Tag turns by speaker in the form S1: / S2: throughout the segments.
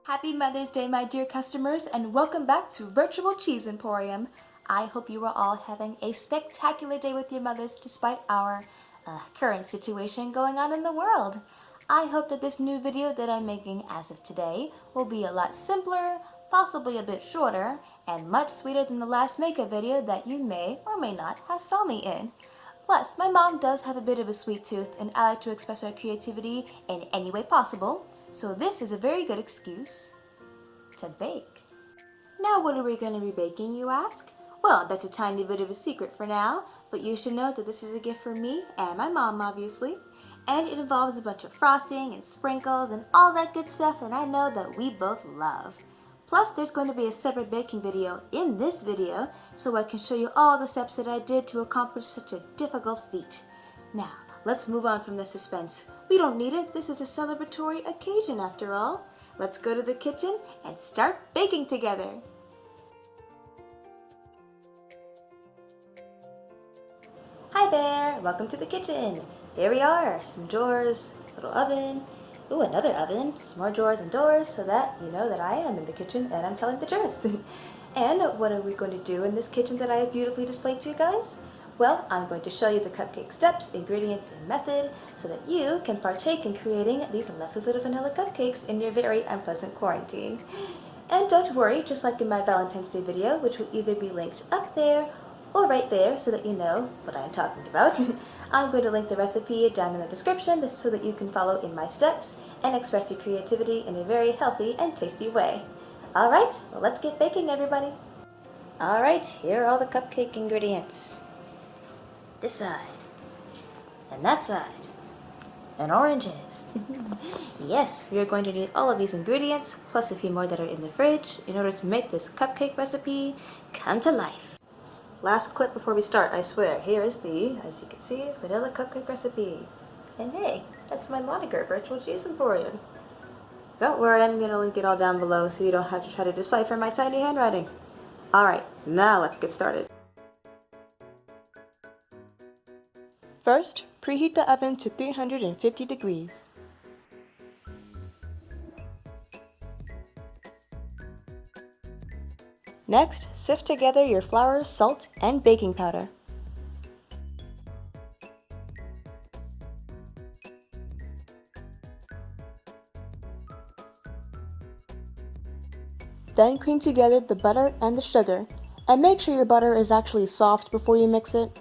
S1: Happy Mother's Day, my dear customers, and welcome back to Virtual Cheese Emporium. I hope you are all having a spectacular day with your mothers despite our current situation going on in the world. I hope that this new video that I'm making as of today will be a lot simpler, possibly a bit shorter, and much sweeter than the last makeup video that you may or may not have saw me in. Plus, my mom does have a bit of a sweet tooth, and I like to express our creativity in any way possible, so this is a very good excuse to bake. Now what are we going to be baking, you ask? Well, that's a tiny bit of a secret for now, but you should know that this is a gift for me and my mom, obviously, and it involves a bunch of frosting and sprinkles and all that good stuff that I know that we both love. Plus, there's going to be a separate baking video in this video, so I can show you all the steps that I did to accomplish such a difficult feat. Now, let's move on from the suspense. We don't need it. This is a celebratory occasion after all. Let's go to the kitchen and start baking together. Hi there, welcome to the kitchen. Here we are, some drawers, a little oven, ooh, another oven, some more drawers and doors so that you know that I am in the kitchen and I'm telling the truth. And what are we going to do in this kitchen that I have beautifully displayed to you guys? Well, I'm going to show you the cupcake steps, ingredients, and method so that you can partake in creating these lovely little vanilla cupcakes in your very unpleasant quarantine. And don't worry, just like in my Valentine's Day video, which will either be linked up there or right there so that you know what I'm talking about, I'm going to link the recipe down in the description so that you can follow in my steps and express your creativity in a very healthy and tasty way. Alright, well let's get baking, everybody. Alright, here are all the cupcake ingredients. This side, and that side, and oranges. Yes, we are going to need all of these ingredients, plus a few more that are in the fridge, in order to make this cupcake recipe come to life. Last clip before we start, I swear. Here is the, as you can see, vanilla cupcake recipe. And hey, that's my moniker, Virtual Cheese Emporium. Don't worry, I'm going to link it all down below so you don't have to try to decipher my tiny handwriting. Alright, now let's get started. First, preheat the oven to 350 degrees. Next, sift together your flour, salt, and baking powder. Then cream together the butter and the sugar, and make sure your butter is actually soft before you mix it.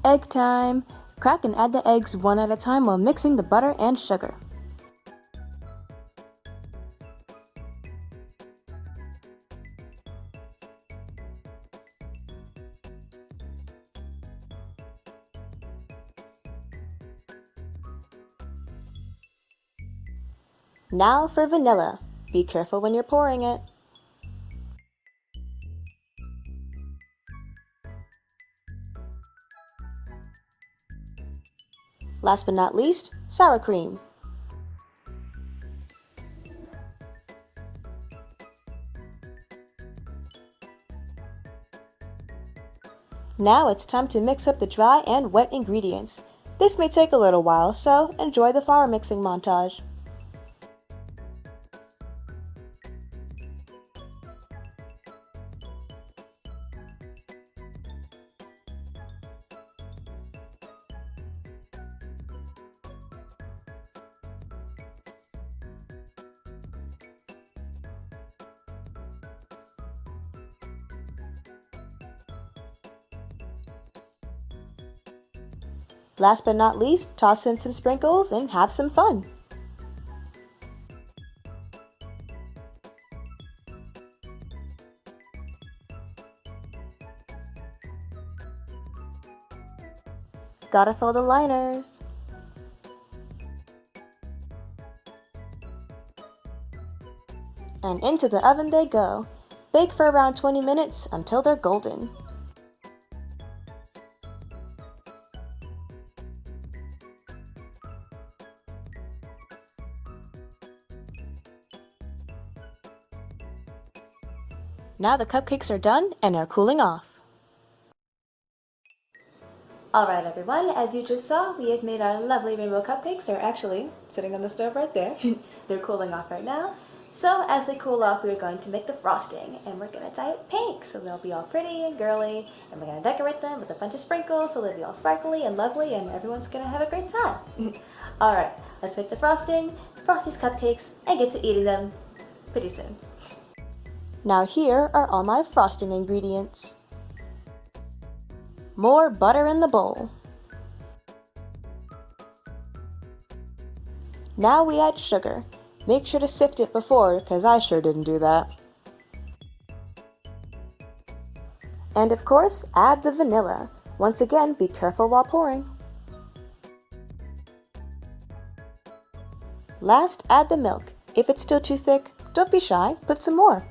S1: Egg time! Crack and add the eggs one at a time while mixing the butter and sugar. Now for vanilla. Be careful when you're pouring it. Last but not least, sour cream. Now it's time to mix up the dry and wet ingredients. This may take a little while, so enjoy the flour mixing montage. Last but not least, toss in some sprinkles and have some fun. Gotta fill the liners. And into the oven they go. Bake for around 20 minutes until they're golden. Now the cupcakes are done and are cooling off. Alright everyone, as you just saw, we have made our lovely rainbow cupcakes. They're actually sitting on the stove right there. They're cooling off right now. So as they cool off, we're going to make the frosting, and we're going to dye it pink, so they'll be all pretty and girly, and we're going to decorate them with a bunch of sprinkles, so they'll be all sparkly and lovely, and everyone's going to have a great time. Alright, let's make the frosting, frost these cupcakes, and get to eating them pretty soon. Now here are all my frosting ingredients. More butter in the bowl. Now we add sugar. Make sure to sift it before, because I sure didn't do that. And of course, add the vanilla. Once again, be careful while pouring. Last, add the milk. If it's still too thick, don't be shy, put some more.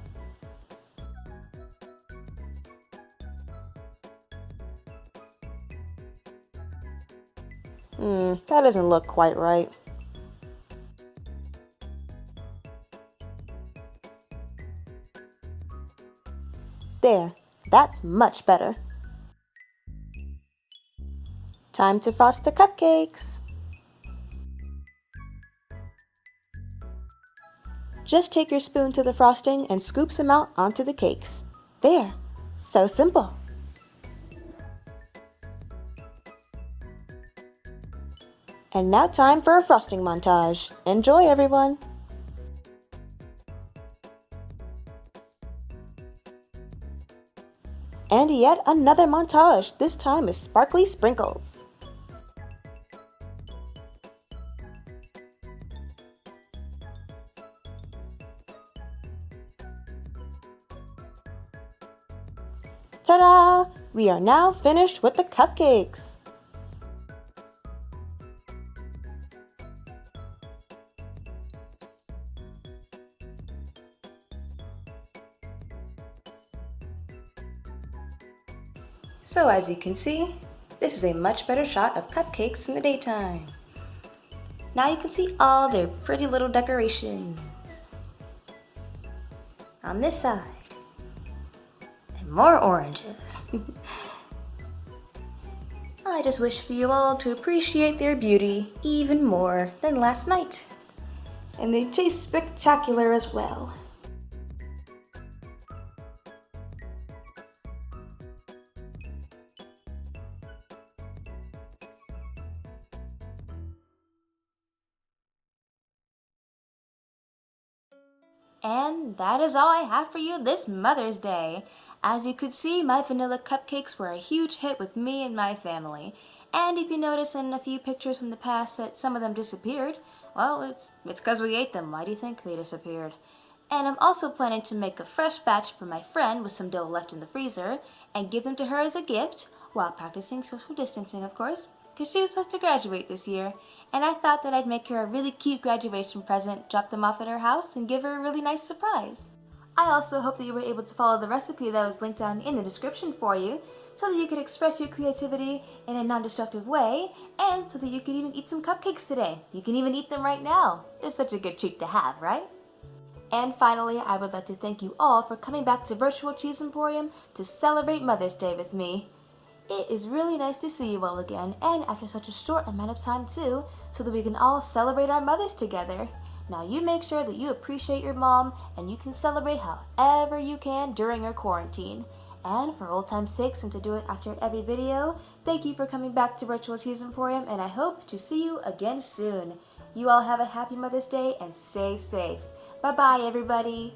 S1: That doesn't look quite right. There, that's much better. Time to frost the cupcakes. Just take your spoon to the frosting and scoop some out onto the cakes. There, so simple. And now time for a frosting montage. Enjoy, everyone! And yet another montage, this time with sparkly sprinkles. Ta-da! We are now finished with the cupcakes. So as you can see, this is a much better shot of cupcakes in the daytime. Now you can see all their pretty little decorations. On this side. And more oranges. I just wish for you all to appreciate their beauty even more than last night. And they taste spectacular as well. And that is all I have for you this Mother's Day. As you could see, my vanilla cupcakes were a huge hit with me and my family. And if you notice in a few pictures from the past that some of them disappeared, well, it's because we ate them. Why do you think they disappeared? And I'm also planning to make a fresh batch for my friend with some dough left in the freezer and give them to her as a gift, while practicing social distancing, of course, because she was supposed to graduate this year. And I thought that I'd make her a really cute graduation present, drop them off at her house, and give her a really nice surprise. I also hope that you were able to follow the recipe that was linked down in the description for you, so that you could express your creativity in a non-destructive way, and so that you could even eat some cupcakes today. You can even eat them right now. They're such a good treat to have, right? And finally, I would like to thank you all for coming back to Virtual Cheese Emporium to celebrate Mother's Day with me. It is really nice to see you all again, and after such a short amount of time too, so that we can all celebrate our mothers together. Now you make sure that you appreciate your mom, and you can celebrate however you can during your quarantine. And for old time's sake, and to do it after every video, thank you for coming back to Virtual Cheese Emporium, and I hope to see you again soon. You all have a happy Mother's Day, and stay safe. Bye-bye, everybody.